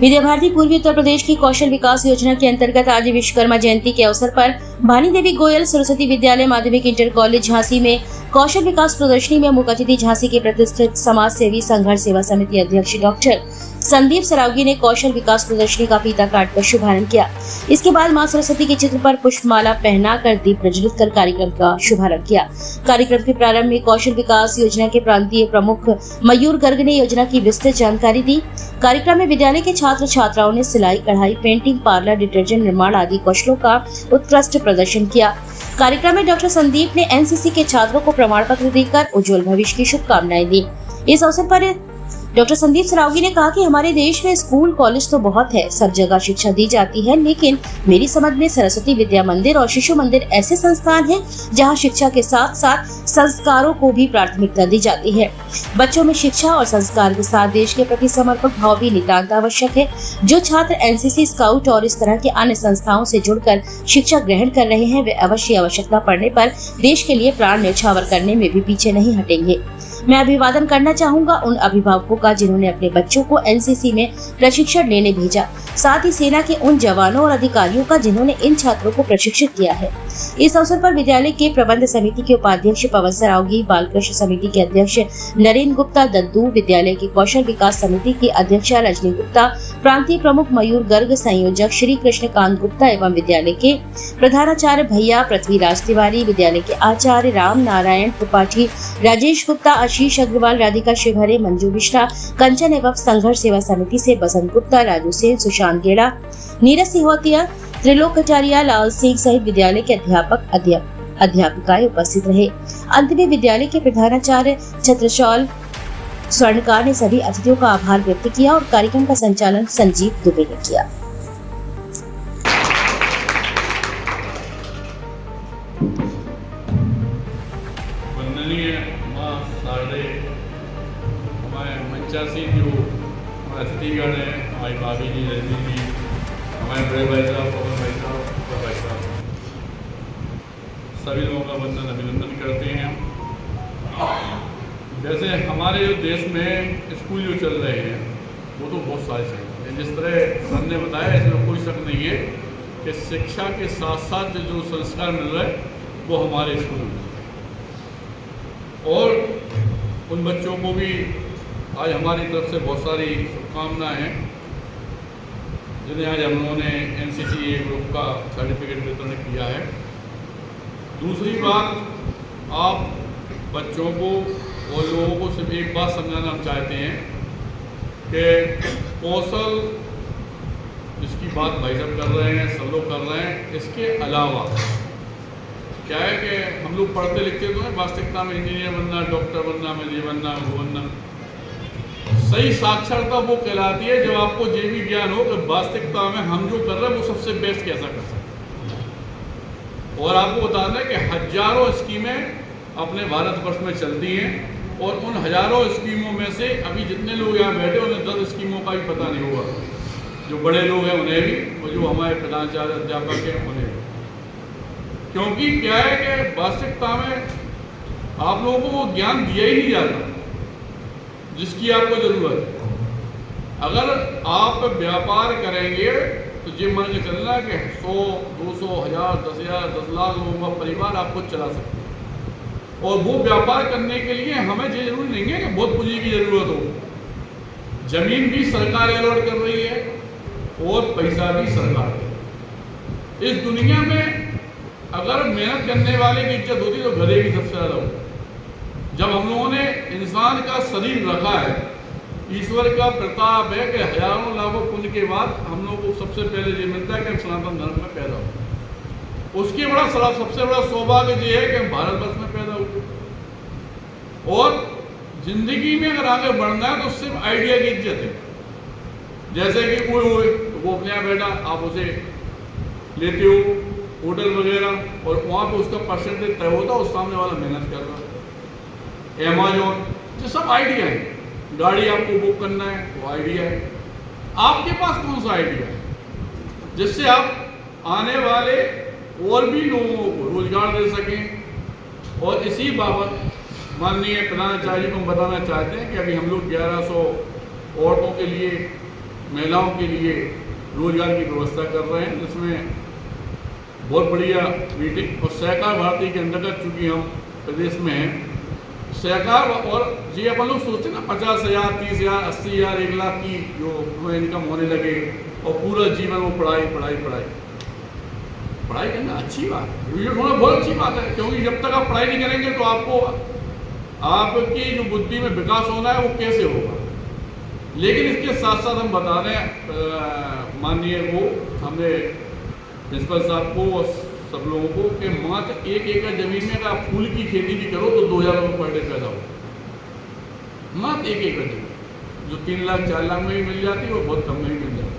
विद्या भारती पूर्वी उत्तर प्रदेश की कौशल विकास योजना के अंतर्गत आज विश्वकर्मा जयंती के अवसर पर भानी देवी गोयल सरस्वती विद्यालय माध्यमिक इंटर कॉलेज झांसी में कौशल विकास प्रदर्शनी में मुख्य अतिथि झांसी के प्रतिष्ठित समाज सेवी संघर्ष सेवा समिति अध्यक्ष डॉक्टर संदीप सरावगी ने कौशल विकास प्रदर्शनी का फीता काटकर शुभारंभ किया। इसके बाद मां सरस्वती के चित्र पर पुष्पमाला पहनाकर दीप प्रज्वलित कर कार्यक्रम का शुभारंभ किया। कार्यक्रम के प्रारंभ में कौशल विकास योजना के प्रांतीय प्रमुख मयूर गर्ग ने योजना की विस्तृत जानकारी दी। कार्यक्रम में विद्यालय के छात्र छात्राओं ने सिलाई, कढ़ाई, पेंटिंग, पार्लर, डिटर्जेंट निर्माण आदि कौशलों का उत्कृष्ट प्रदर्शन किया। कार्यक्रम में डॉक्टर संदीप ने एनसीसी के छात्रों को प्रमाण पत्र देकर उज्जवल भविष्य की शुभकामनाएं दी। इस अवसर पर डॉक्टर संदीप सरावगी ने कहा कि हमारे देश में स्कूल कॉलेज तो बहुत है, सब जगह शिक्षा दी जाती है, लेकिन मेरी समझ में सरस्वती विद्या मंदिर और शिशु मंदिर ऐसे संस्थान हैं जहां शिक्षा के साथ साथ संस्कारों को भी प्राथमिकता दी जाती है। बच्चों में शिक्षा और संस्कार के साथ देश के प्रति समर्पण भाव भी नितांत आवश्यक है। जो छात्र एनसीसी, स्काउट और इस तरह के अन्य संस्थाओं से जुड़कर शिक्षा ग्रहण कर रहे हैं, वे अवश्य आवश्यकता पड़ने पर देश के लिए प्राण न्यौछावर करने में भी पीछे नहीं हटेंगे। मैं अभिवादन करना चाहूंगा उन अभिभावकों का जिन्होंने अपने बच्चों को एनसीसी में प्रशिक्षण लेने भेजा, साथ ही सेना के उन जवानों और अधिकारियों का जिन्होंने इन छात्रों को प्रशिक्षित किया है। इस अवसर पर विद्यालय के प्रबंध समिति के उपाध्यक्ष पवन सरावगी, बाल कृष्ण समिति के अध्यक्ष नरेंद्र गुप्ता दद्दू, विद्यालय की कौशल विकास समिति की अध्यक्षा रजनी गुप्ता, प्रांतीय प्रमुख मयूर गर्ग, संयोजक श्री कृष्णकांत गुप्ता एवं विद्यालय के प्रधानाचार्य भैया पृथ्वीराज तिवारी, विद्यालय के आचार्य राम नारायण त्रिपाठी, राजेश गुप्ता, आशीष अग्रवाल, राधिका शिवहरे, मंजू मिश्रा, कंचन एवं संघर्ष सेवा समिति से बसंत गुप्ता, राजू सेन, सुशांत गेड़ा, नीरज सिहोतिया, त्रिलोक कटारिया, लाल सिंह सहित विद्यालय के अध्यापक अध्यापिकाएं उपस्थित रहे। अंत में विद्यालय के प्रधानाचार्य छत्रशौल स्वर्णकार ने सभी अतिथियों का आभार व्यक्त किया और कार्यक्रम का संचालन संजीव दुबे ने किया। हमारे जो अतिथिगण हैं, हमारी भाभी जी, रजनी जी, हमारे बड़े भाई साहब, पवन भाई साहब और भाई साहब, सभी लोगों का वंदन अभिनंदन करते हैं। जैसे हमारे जो देश में स्कूल जो चल रहे हैं वो तो बहुत सारे चल रहे हैं। जिस तरह सर ने बताया, इसमें कोई शक नहीं है कि शिक्षा के साथ साथ जो संस्कार मिल रहा है वो हमारे स्कूल में, और उन बच्चों को भी आज हमारी तरफ से बहुत सारी शुभकामनाएं हैं, जिन्हें आज हम लोगों ने एनसीसी ग्रुप का सर्टिफिकेट वितरण किया है। दूसरी बात, आप बच्चों को और लोगों को सिर्फ एक बात समझाना हम चाहते हैं कि कौशल जिसकी बात भाई साहब कर रहे हैं, सब लोग कर रहे हैं, इसके अलावा क्या है कि हम लोग पढ़ते लिखते तो हैं, वास्तविकता में इंजीनियर बनना, डॉक्टर बनना, ये बनना, वो बनना। सही साक्षरता वो कहलाती है जब आपको ये भी ज्ञान हो कि वास्तविकता में हम जो कर रहे हैं वो सबसे बेस्ट कैसा कर सकते हैं। और आपको बताना है कि हजारों स्कीमें अपने भारतवर्ष में चलती हैं, और उन हजारों स्कीमों में से अभी जितने लोग यहाँ बैठे उन्हें 10 स्कीमों का भी पता नहीं होगा। जो बड़े लोग हैं उन्हें भी, और जो हमारे प्रधानाचार्य अध्यापक हैं उन्हें भी। क्योंकि क्या है कि वास्तविकता में आप लोगों को वो ज्ञान दिया ही नहीं जाता जिसकी आपको जरूरत है। अगर आप व्यापार करेंगे तो ये मान के चलना कि 100, 200, 1000, 10,000, 10 लाख लोगों का परिवार आपको चला सकते हैं। और वो व्यापार करने के लिए हमें ये जरूरी नहीं है कि बहुत पूंजी की जरूरत हो। जमीन भी सरकार अलॉट कर रही है और पैसा भी सरकार है। इस दुनिया में अगर मेहनत करने वाले की इज्जत होती तो गधे की सबसे ज़्यादा होती। जब हम लोगों ने इंसान का शरीर रखा है, ईश्वर का प्रताप है कि हजारों लाखों पुण्य के बाद हम लोगों को सबसे पहले ये मिलता है कि हम सनातन धर्म में पैदा हो। उसके सबसे बड़ा सौभाग्य ये है कि हम भारतवर्ष में पैदा हुए। और जिंदगी में अगर आगे बढ़ना है तो सिर्फ आइडिया की इज्जत है। जैसे कि कोई वो अपने यहाँ बैठा, आप उसे लेते हो होटल वगैरह, और वहाँ पे उसका परसेंटेज तय होता है, उस सामने वाला मेहनत कर रहा है। अमेजोन, ये सब आइडिया है। गाड़ी आपको बुक करना है वो आइडिया है। आपके पास कौन सा आइडिया है जिससे आप आने वाले और भी लोगों को रोजगार दे सकें। और इसी बाबत माननीय प्रधानाचार्य जी को हम बताना चाहते हैं कि अभी हम लोग 1100 औरतों के लिए महिलाओं के लिए रोजगार की व्यवस्था कर रहे हैं, जिसमें बहुत बढ़िया मीटिंग। और सहकार भारती के अंतर्गत चूँकि हम प्रदेश में हैं, सहकार और जी अपन लोग सोचते हैं ना 50,000, 30,000, 80,000, 1 लाख की जो इनकम होने लगे और पूरा जीवन वो पढ़ाई करना अच्छी बात है, ग्रेजुएट होना बहुत अच्छी बात है, क्योंकि जब तक आप पढ़ाई नहीं करेंगे तो आपको आपकी जो बुद्धि में विकास होना है वो कैसे होगा। लेकिन इसके साथ साथ हम बता रहे हैं माननीय वो हमने प्रिंसिपल साहब को और सब लोगों को कि मात्र 1 एकड़ जमीन में अगर आप फूल की खेती भी करो तो 2,000 रुपये पर डे पैदा हो। मात्र 1 एकड़ जमीन जो 3 लाख 4 लाख में भी मिल जाती है वो बहुत कम में भी मिल जाती है।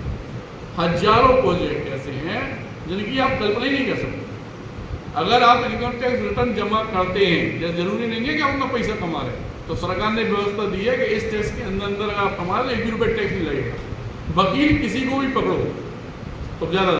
हजारों प्रोजेक्ट ऐसे हैं जिनकी आप कल्पना ही नहीं कर सकते। अगर आप इनकम टैक्स रिटर्न जमा करते हैं, जैसे जरूरी नहीं है कि आप अपना पैसा कमा रहे हैं, तो सरकार ने व्यवस्था दी है कि इस टैक्स के अंदर अगर आप कमा रहे 1 भी रुपये टैक्स नहीं लगेगा। वकील किसी को भी पकड़ो तो ज़्यादा